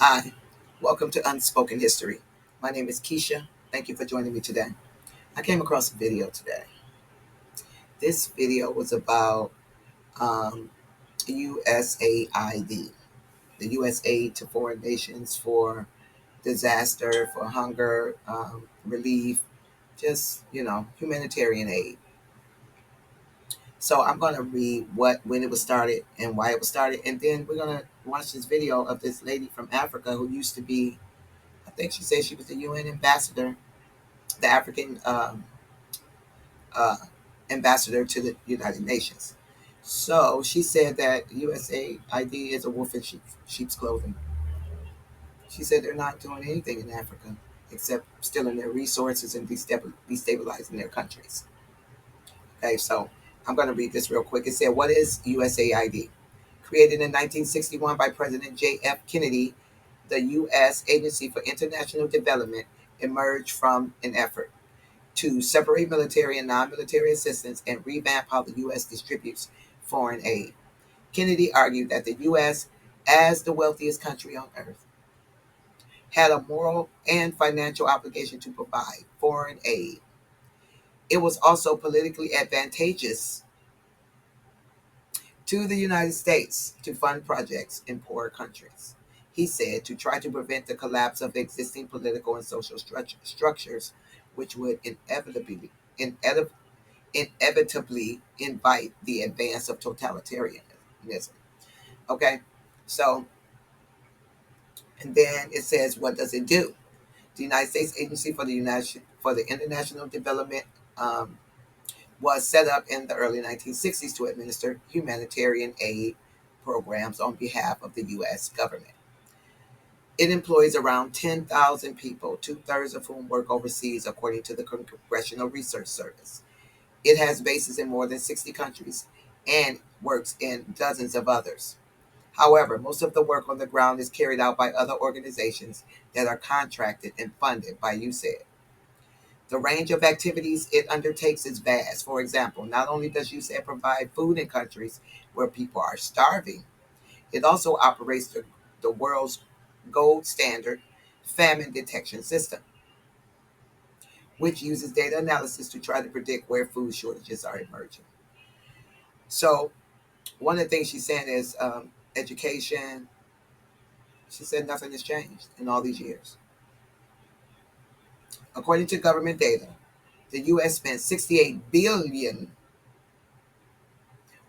Hi, welcome to Unspoken History. My name is Keisha. Thank you for joining me today. I came across a video today. This video was about USAID, the U.S. aid to foreign nations for disaster, for hunger relief, just, humanitarian aid. So I'm going to read when it was started and why it was started, and then we're going to watch this video of this lady from Africa who used to be, I think she said she was the UN ambassador, the African uh, ambassador to the United Nations. So she said that USAID is a wolf in sheep's clothing. She said they're not doing anything in Africa except stealing their resources and destabilizing their countries. Okay, so I'm going to read this real quick. It said, "What is USAID? Created in 1961 by President J.F. Kennedy, the U.S. Agency for International Development emerged from an effort to separate military and non-military assistance and revamp how the U.S. distributes foreign aid. Kennedy argued that the U.S., as the wealthiest country on earth, had a moral and financial obligation to provide foreign aid. It was also politically advantageous to the United States to fund projects in poorer countries. He said to try to prevent the collapse of existing political and social structures, which would inevitably invite the advance of totalitarianism. Okay, so and then it says, what does it do? The United States Agency for the International Development um, was set up in the early 1960s to administer humanitarian aid programs on behalf of the U.S. government. It employs around 10,000 people, two-thirds of whom work overseas, according to the Congressional Research Service. It has bases in more than 60 countries and works in dozens of others. However, most of the work on the ground is carried out by other organizations that are contracted and funded by USAID. The range of activities it undertakes is vast. For example, not only does USAID provide food in countries where people are starving, it also operates the world's gold standard famine detection system, which uses data analysis to try to predict where food shortages are emerging. So, one of the things she's saying is education. She said nothing has changed in all these years. According to government data, the U.S. spent 68 billion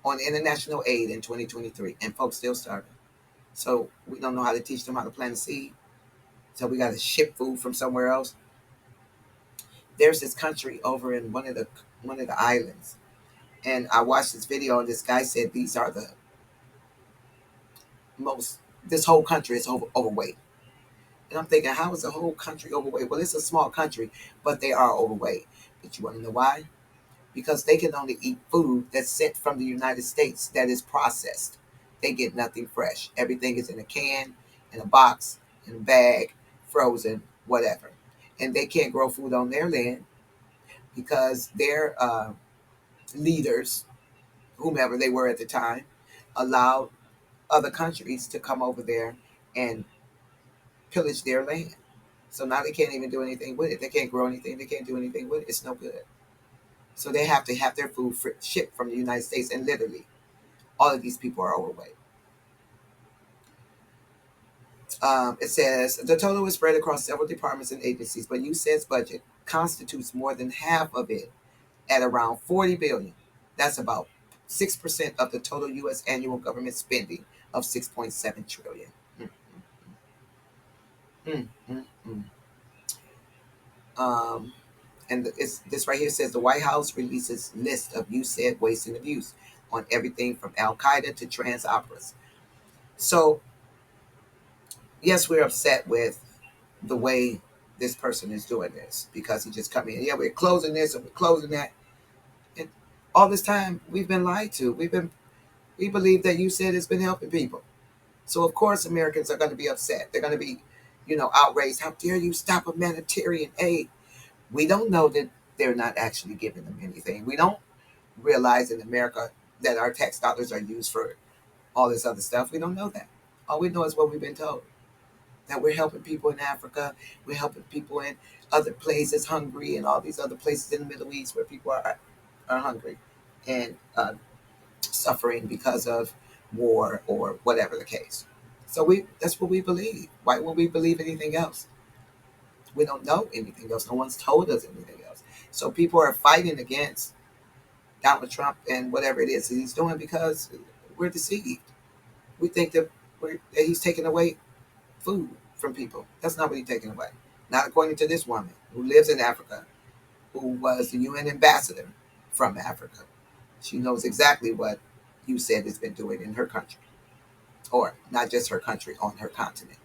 on international aid in 2023, and folks still starving. So we don't know how to teach them how to plant a seed. So we got to ship food from somewhere else. There's this country over in one of the islands, and I watched this video, and this guy said these are the most. This whole country is overweight, and I'm thinking, how is the whole country overweight? Well, it's a small country, but they are overweight. But you want to know why? Because they can only eat food that's sent from the United States that is processed. They get nothing fresh. Everything is in a can, in a box, in a bag, frozen, whatever. And they can't grow food on their land because their leaders, whomever they were at the time, allowed other countries to come over there and pillage their land. So now they can't even do anything with it. They can't grow anything. They can't do anything with it. It's no good. So they have to have their food shipped from the United States, and literally all of these people are overweight. It says the total is spread across several departments and agencies, but USAID's budget constitutes more than half of it at around 40 billion. That's about 6% of the total U.S. annual government spending of 6.7 trillion. Mm, mm, mm, mm. Um, and this right here says the White House releases list of USAID waste and abuse on everything from Al Qaeda to trans operas. So yes, we're upset with the way this person is doing this because he just come in. Yeah, we're closing this and we're closing that. And all this time we've been lied to. We believe that you said it's been helping people. So of course Americans are going to be upset. They're going to be, outraged. How dare you stop humanitarian aid? We don't know that they're not actually giving them anything. We don't realize in America that our tax dollars are used for all this other stuff. We don't know that. All we know is what we've been told. that we're helping people in Africa, we're helping people in other places, Hungary and all these other places in the Middle East where people are hungry and suffering because of war or whatever the case. So that's what we believe. Why would we believe anything else? We don't know anything else. No one's told us anything else. So people are fighting against Donald Trump and whatever it is that he's doing because we're deceived. We think that he's taking away food from people. That's not what he's taking away. Not according to this woman who lives in Africa, who was the UN ambassador from Africa. She knows exactly what you said has been doing in her country, or not just her country, on her continent.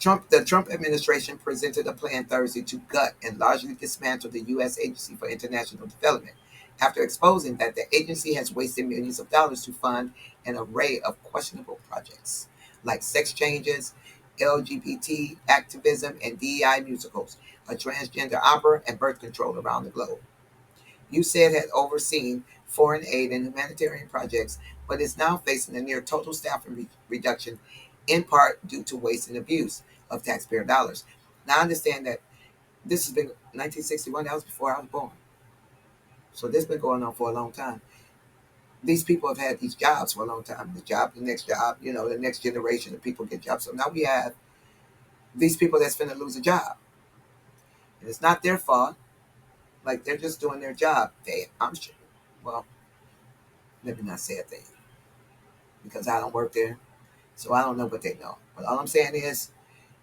The Trump administration presented a plan Thursday to gut and largely dismantle the U.S. Agency for International Development after exposing that the agency has wasted millions of dollars to fund an array of questionable projects like sex changes, LGBT activism, and DEI musicals, a transgender opera, and birth control around the globe. USAID had overseen foreign aid and humanitarian projects, but is now facing a near total staffing reduction, in part due to waste and abuse of taxpayer dollars. Now, I understand that this has been 1961, that was before I was born. So this has been going on for a long time. These people have had these jobs for a long time. The next job, the next generation of people get jobs. So now we have these people that's finna lose a job. And it's not their fault. Like, they're just doing their job. I'm sure. Well, let me not say a thing because I don't work there. So I don't know what they know. But all I'm saying is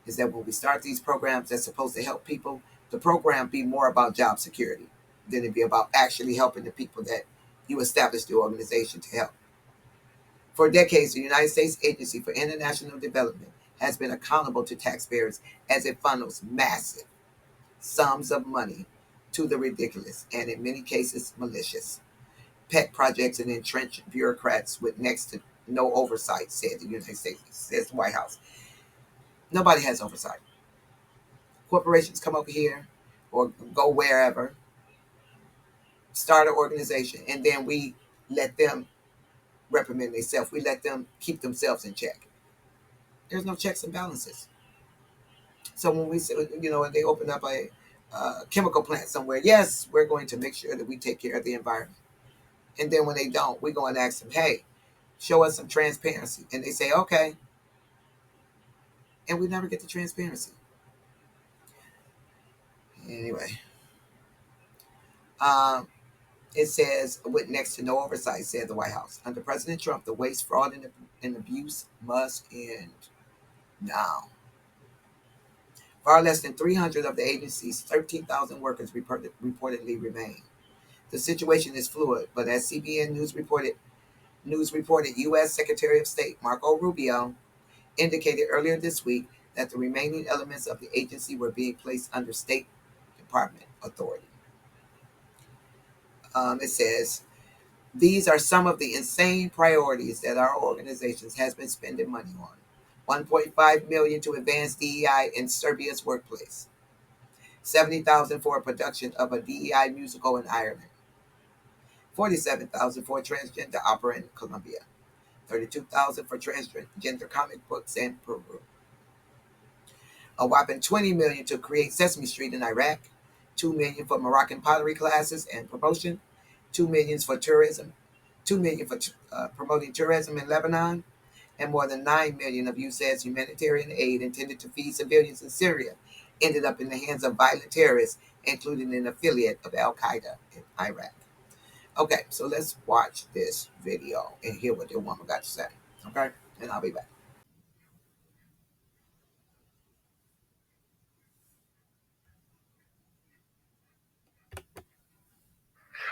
that when we start these programs that's supposed to help people, the program be more about job security than it be about actually helping the people that you established the organization to help. For decades, the United States Agency for International Development has been accountable to taxpayers as it funnels massive sums of money to the ridiculous and, in many cases, malicious pet projects and entrenched bureaucrats with next to no oversight, said the United States, says the White House. Nobody has oversight. Corporations come over here or go wherever, start an organization, and then we let them reprimand themselves. We let them keep themselves in check. There's no checks and balances. So when we say, when they open up a chemical plant somewhere, yes, we're going to make sure that we take care of the environment. And then when they don't, we go and ask them, hey, show us some transparency. And they say, okay. And we never get the transparency. Anyway, it says, with next to no oversight, said the White House. Under President Trump, the waste, fraud, and abuse must end now. Far less than 300 of the agency's 13,000 workers reportedly remain. The situation is fluid, but as CBN News reported, U.S. Secretary of State Marco Rubio indicated earlier this week that the remaining elements of the agency were being placed under State Department authority. It says, these are some of the insane priorities that our organizations has been spending money on. $1.5 million to advance DEI in Serbia's workplace. $70,000 for a production of a DEI musical in Ireland. $47,000 for a transgender opera in Colombia. $32,000 for transgender comic books in Peru. A whopping $20 million to create Sesame Street in Iraq. $2 million for Moroccan pottery classes and promotion. $2 million for tourism. $2 million for promoting tourism in Lebanon, and more than $9 million of USAID's humanitarian aid intended to feed civilians in Syria ended up in the hands of violent terrorists, including an affiliate of Al Qaeda in Iraq. Okay, so let's watch this video and hear what the woman got to say. Okay, and I'll be back.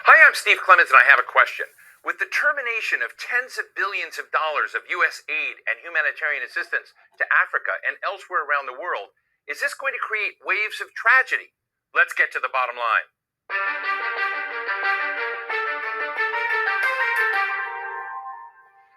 Hi, I'm Steve Clements, and I have a question. With the termination of tens of billions of dollars of U.S. aid and humanitarian assistance to Africa and elsewhere around the world, is this going to create waves of tragedy? Let's get to the bottom line.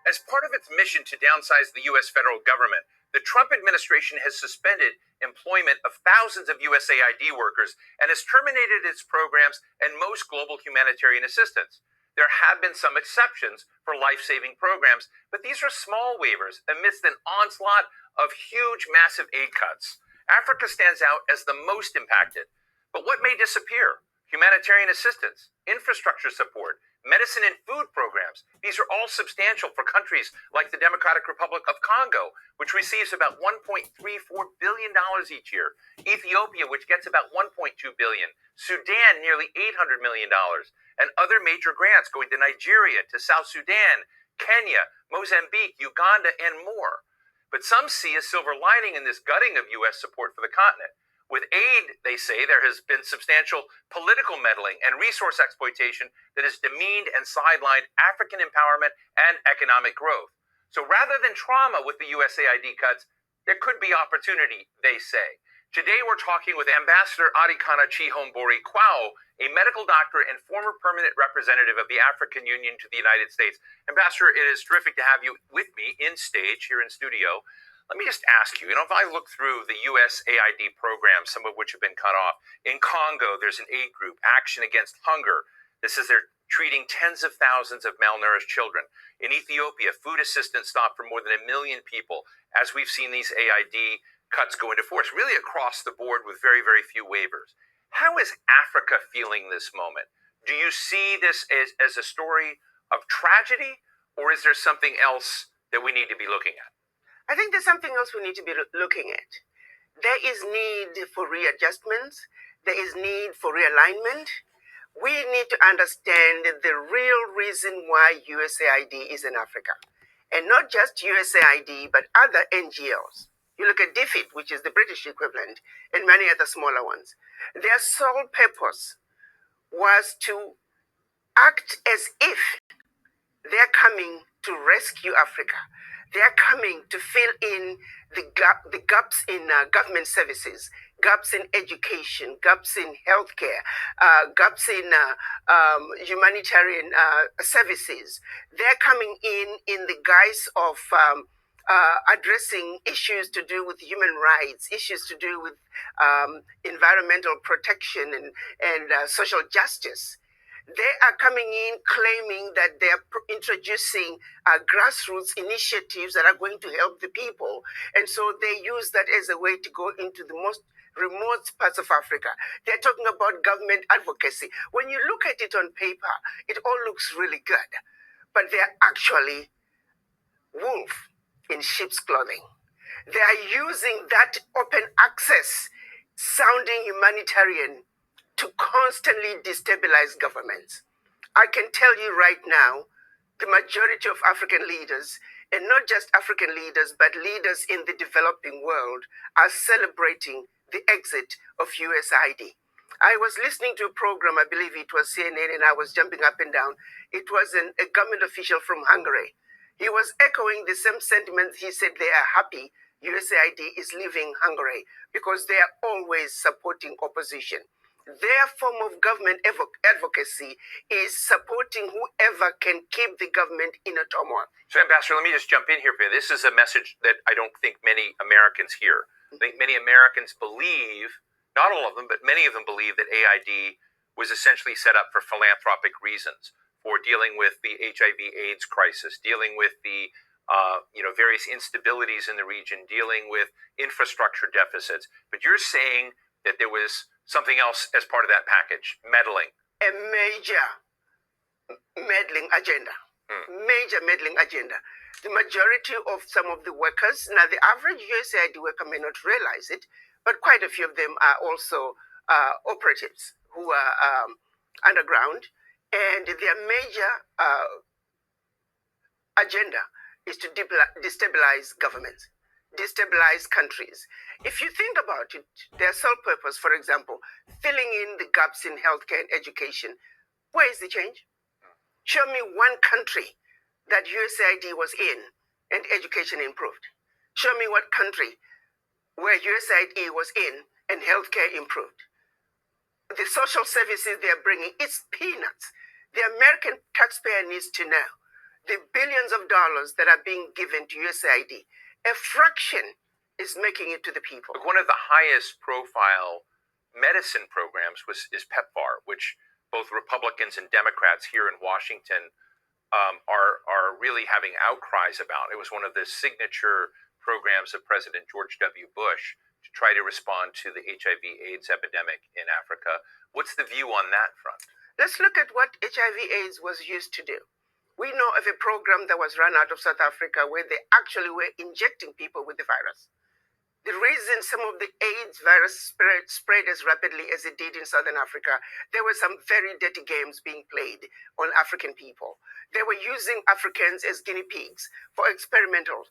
As part of its mission to downsize the U.S. federal government, the Trump administration has suspended employment of thousands of USAID workers and has terminated its programs and most global humanitarian assistance. There have been some exceptions for life-saving programs, but these are small waivers amidst an onslaught of huge, massive aid cuts. Africa stands out as the most impacted. But what may disappear? Humanitarian assistance, infrastructure support, medicine and food programs. These are all substantial for countries like the Democratic Republic of Congo, which receives about $1.34 billion each year. Ethiopia, which gets about $1.2 billion. Sudan, nearly $800 million. And other major grants going to Nigeria, to South Sudan, Kenya, Mozambique, Uganda, and more. But some see a silver lining in this gutting of U.S. support for the continent. With aid, they say, there has been substantial political meddling and resource exploitation that has demeaned and sidelined African empowerment and economic growth. So rather than trauma with the USAID cuts, there could be opportunity, they say. Today we're talking with Ambassador Adikana Chihombori-Quao, a medical doctor and former permanent representative of the African Union to the United States. Ambassador, it is terrific to have you with me in stage here in studio. Let me just ask you, if I look through the USAID programs, some of which have been cut off, in Congo, there's an aid group, Action Against Hunger. This is they're treating tens of thousands of malnourished children. In Ethiopia, food assistance stopped for more than 1 million people, as we've seen these AID cuts go into force, really across the board with very, very few waivers. How is Africa feeling this moment? Do you see this as a story of tragedy, or is there something else that we need to be looking at? I think there's something else we need to be looking at. There is need for readjustments. There is need for realignment. We need to understand the real reason why USAID is in Africa. And not just USAID, but other NGOs. You look at DFID, which is the British equivalent, and many other smaller ones. Their sole purpose was to act as if they're coming to rescue Africa. They're coming to fill in the gaps in government services, gaps in education, gaps in healthcare, gaps in humanitarian services. They're coming in the guise of addressing issues to do with human rights, issues to do with environmental protection and social justice. They are coming in claiming that they're introducing grassroots initiatives that are going to help the people. And so they use that as a way to go into the most remote parts of Africa. They're talking about government advocacy. When you look at it on paper, it all looks really good. But they're actually wolf in sheep's clothing. They are using that open access sounding humanitarian to constantly destabilize governments. I can tell you right now, the majority of African leaders, and not just African leaders, but leaders in the developing world, are celebrating the exit of USAID. I was listening to a program, I believe it was CNN, and I was jumping up and down. It was a government official from Hungary. He was echoing the same sentiments. He said they are happy USAID is leaving Hungary because they are always supporting opposition. Their form of government advocacy is supporting whoever can keep the government in a turmoil. So, Ambassador, let me just jump in here for you. This is a message that I don't think many Americans hear. I think many Americans believe, not all of them, but many of them believe that AID was essentially set up for philanthropic reasons, for dealing with the HIV/AIDS crisis, dealing with the various instabilities in the region, dealing with infrastructure deficits. But you're saying that there was something else as part of that package, meddling. A major meddling agenda. Major meddling agenda. The majority of some of the workers, now the average USAID worker may not realize it, but quite a few of them are also operatives who are underground, and their major agenda is to destabilize governments, destabilize countries. If you think about it, their sole purpose, for example, filling in the gaps in healthcare and education, where is the change? Show me one country that USAID was in and education improved. Show me what country where USAID was in and healthcare improved. The social services they're bringing, it's peanuts. The American taxpayer needs to know the billions of dollars that are being given to USAID, a fraction is making it to the people. One of the highest profile medicine programs is PEPFAR, which both Republicans and Democrats here in Washington are really having outcries about. It was one of the signature programs of President George W. Bush to try to respond to the HIV/AIDS epidemic in Africa. What's the view on that front? Let's look at what HIV/AIDS was used to do. We know of a program that was run out of South Africa where they actually were injecting people with the virus. The reason some of the AIDS virus spread as rapidly as it did in Southern Africa, there were some very dirty games being played on African people. They were using Africans as guinea pigs for experimental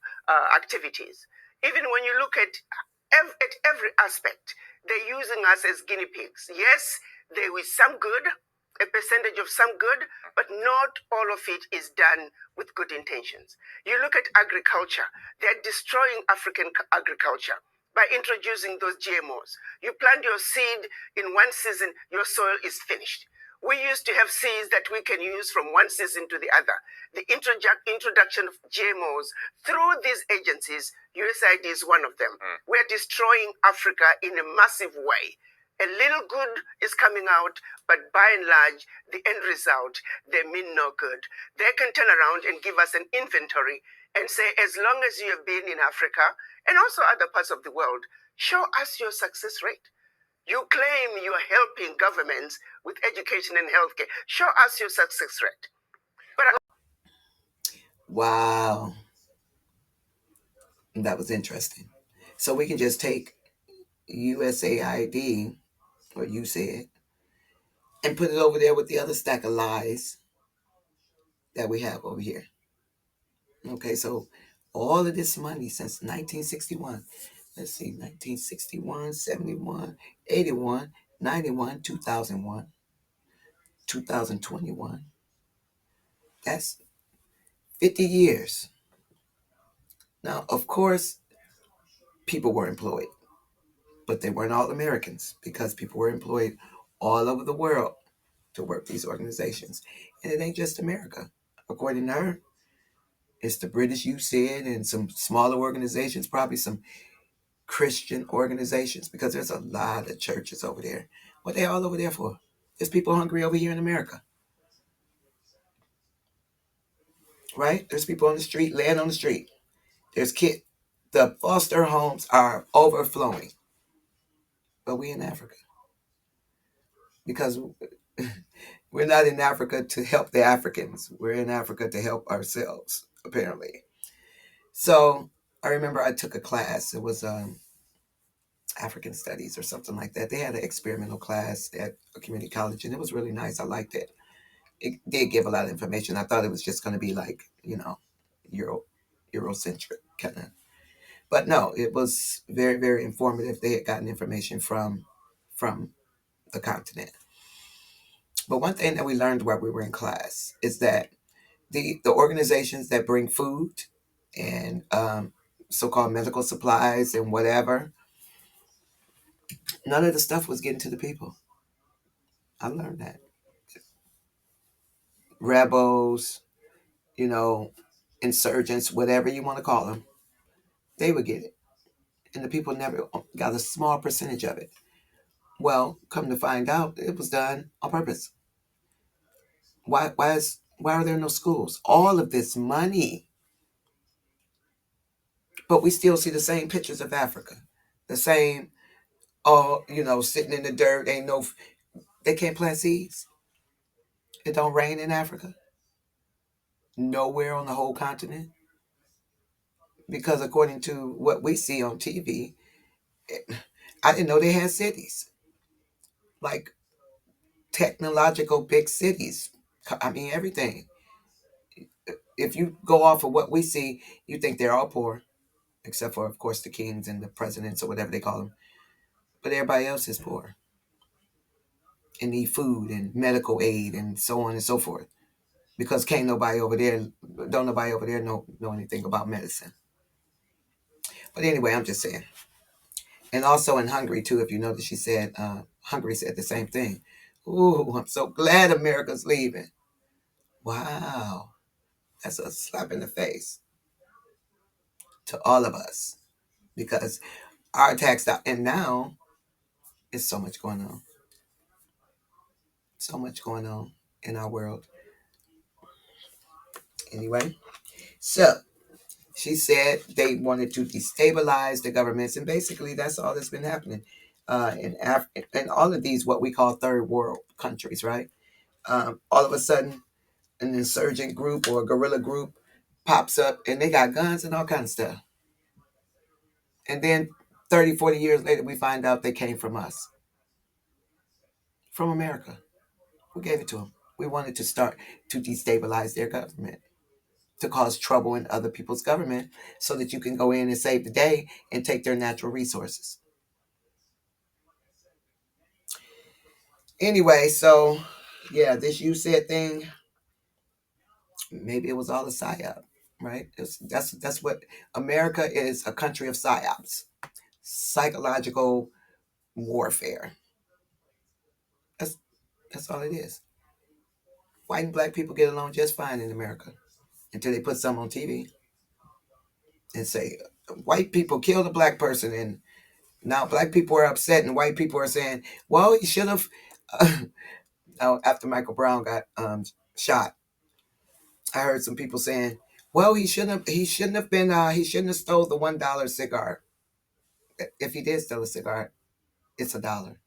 activities. Even when you look at every aspect, they're using us as guinea pigs. Yes, there is some good, a percentage of some good, but not all of it is done with good intentions. You look at agriculture, they're destroying African agriculture by introducing those GMOs. You plant your seed in one season, your soil is finished. We used to have seeds that we can use from one season to the other. The introduction of GMOs through these agencies, USAID is one of them. We're destroying Africa in a massive way. A little good is coming out, but by and large, the end result, they mean no good. They can turn around and give us an inventory and say, as long as you have been in Africa and also other parts of the world, show us your success rate. You claim you are helping governments with education and healthcare. Show us your success rate. But Wow. That was interesting. So we can just take USAID, or you said, and put it over there with the other stack of lies that we have over here. Okay, so all of this money since 1961, let's see, 1961, 71, 81, 91, 2001, 2021. That's 50 years. Now, of course, people were employed, but they weren't all Americans because people were employed all over the world to work these organizations. And it ain't just America. According to her, it's the British, you said, and some smaller organizations, probably some Christian organizations, because there's a lot of churches over there. What they all over there for? There's people hungry over here in America, right? There's people on the street, laying on the street. There's kids. The foster homes are overflowing. But we in Africa because we're not in Africa to help the Africans. We're in Africa to help ourselves, apparently. So I remember I took a class. It was African Studies or something like that. They had an experimental class at a community college, and it was really nice. I liked it. It did give a lot of information. I thought it was just going to be like, Euro, Eurocentric kind of. But no, it was very, very informative. They had gotten information from the continent. But one thing that we learned while we were in class is that the organizations that bring food and so-called medical supplies and whatever, none of the stuff was getting to the people. I learned that. Rebels, you know, insurgents, whatever you want to call them, they would get it. And the people never got a small percentage of it. Well, come to find out, it was done on purpose. Why are there no schools? All of this money, but we still see the same pictures of Africa, the same. Oh, sitting in the dirt. Ain't no. They can't plant seeds. It don't rain in Africa. Nowhere on the whole continent, because according to what we see on TV, I didn't know they had cities like technological big cities. I mean, everything. If you go off of what we see, you think they're all poor, except for, of course, the kings and the presidents or whatever they call them. But everybody else is poor and need food and medical aid and so on and so forth. Because don't nobody over there know anything about medicine. But anyway, I'm just saying. And also in Hungary too, if you notice, she said Hungary said the same thing. Ooh, I'm so glad America's leaving. Wow, that's a slap in the face to all of us because our tax out, and now it's so much going on. So much going on in our world. Anyway, so she said they wanted to destabilize the governments, and basically that's all that's been happening in all of these what we call third world countries, right? All of a sudden, an insurgent group or a guerrilla group pops up, and they got guns and all kinds of stuff. And then 30, 40 years later, we find out they came from us, from America. Who gave it to them? We wanted to start to destabilize their government, to cause trouble in other people's government so that you can go in and save the day and take their natural resources. Anyway, so yeah, this you said thing, maybe it was all a psyop, right? That's what America is, a country of psyops, psychological warfare. That's that's all it is. White and black people get along just fine in America until they put some on TV and say white people killed a black person, and now black people are upset, and white people are saying, "Well, he should have." After Michael Brown got shot, I heard some people saying, "Well, he shouldn't have. He shouldn't have been. He shouldn't have stole the $1 cigar. If he did steal a cigar, it's $1.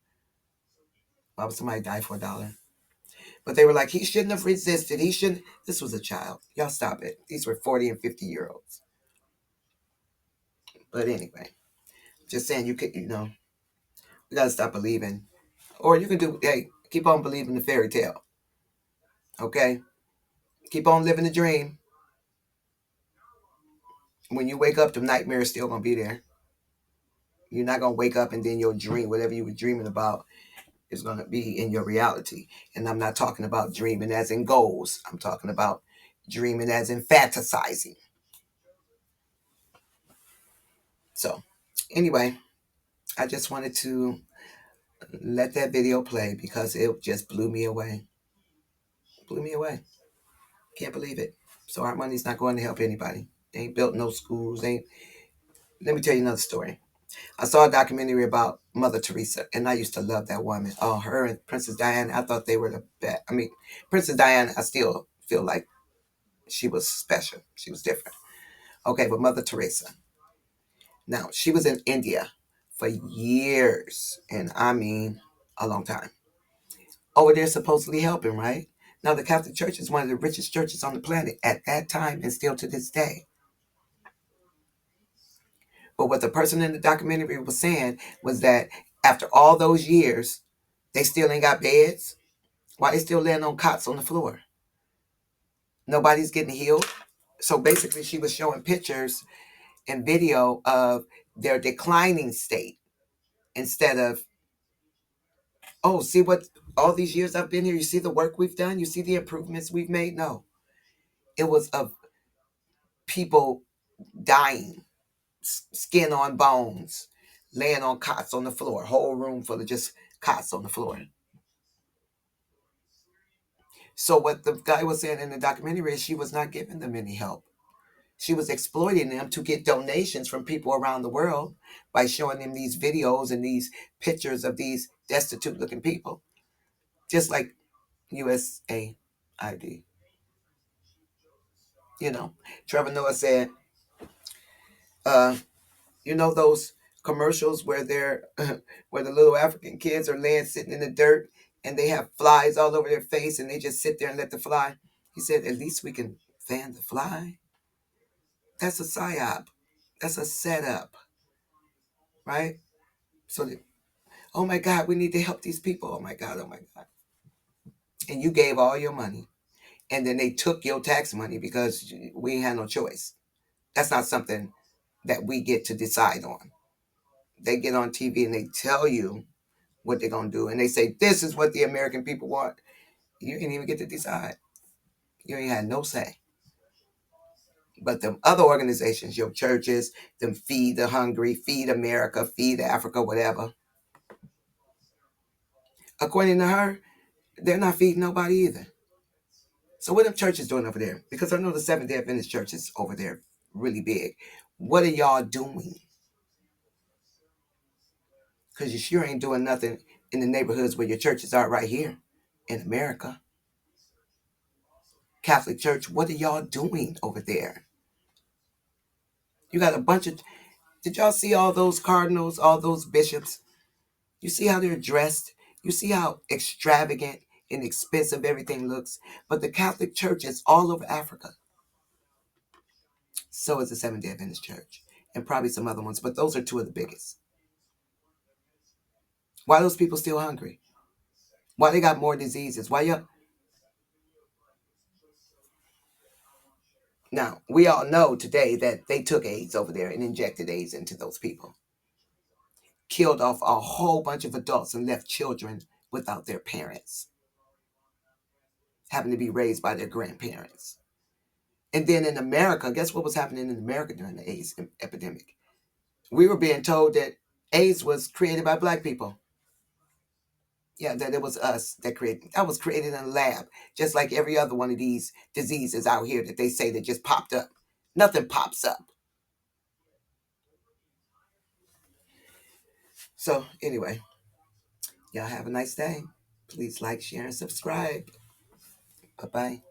Why would somebody die for $1?" But they were like, he shouldn't have resisted. He shouldn't. This was a child. Y'all stop it. These were 40 and 50-year-olds. But anyway, just saying, you could, we gotta stop believing, or you can do. Hey, keep on believing the fairy tale. Okay, keep on living the dream. When you wake up, the nightmare is still gonna be there. You're not gonna wake up and then your dream, whatever you were dreaming about, is gonna be in your reality. And I'm not talking about dreaming as in goals. I'm talking about dreaming as in fantasizing. So, anyway, I just wanted to let that video play because it just blew me away. Blew me away. Can't believe it. So our money's not going to help anybody. They ain't built no schools. They ain't. Let me tell you another story. I saw a documentary about Mother Teresa, and I used to love that woman. Oh, her and Princess Diana, I thought they were the best. I mean, Princess Diana, I still feel like she was special. She was different. Okay, but Mother Teresa. Now, she was in India for years, and I mean a long time. Over there supposedly helping, right? Now, the Catholic Church is one of the richest churches on the planet at that time and still to this day. But what the person in the documentary was saying was that after all those years, they still ain't got beds. Why they still laying on cots on the floor? Nobody's getting healed. So basically, she was showing pictures and video of their declining state instead of, oh, see what all these years I've been here. You see the work we've done. You see the improvements we've made. No, it was of people dying, skin on bones, laying on cots on the floor, whole room full of just cots on the floor. So what the guy was saying in the documentary is she was not giving them any help. She was exploiting them to get donations from people around the world by showing them these videos and these pictures of these destitute looking people. Just like USAID. Trevor Noah said, uh, those commercials where they're where the little African kids are laying sitting in the dirt and they have flies all over their face and they just sit there and let the fly. He said, at least we can fan the fly. That's a psyop. That's a setup, right? So that, oh my God, we need to help these people. Oh my God, oh my God. And you gave all your money. And then they took your tax money because we ain't had no choice. That's not something that we get to decide on. They get on TV and they tell you what they're going to do. And they say, this is what the American people want. You didn't even get to decide. You ain't had no say. But them other organizations, your churches, them Feed the Hungry, Feed America, Feed Africa, whatever. According to her, they're not feeding nobody either. So what are churches doing over there? Because I know the Seventh-day Adventist church is over there really big. What are y'all doing? Because you sure ain't doing nothing in the neighborhoods where your churches are right here. in America. Catholic Church, what are y'all doing over there? You got a bunch of, did y'all see all those cardinals, all those bishops? You see how they're dressed? You see how extravagant and expensive everything looks? But the Catholic Church is all over Africa. So is the Seventh-day Adventist Church. And probably some other ones, but those are two of the biggest. Why are those people still hungry? Why they got more diseases? Why y'all? Now, we all know today that they took AIDS over there and injected AIDS into those people. Killed off a whole bunch of adults and left children without their parents, having to be raised by their grandparents. And then in America, guess what was happening in America during the AIDS epidemic? We were being told that AIDS was created by black people. Yeah, that it was us that created. That was created in a lab, just like every other one of these diseases out here that they say that just popped up. Nothing pops up. So anyway, y'all have a nice day. Please like, share, and subscribe. Bye bye.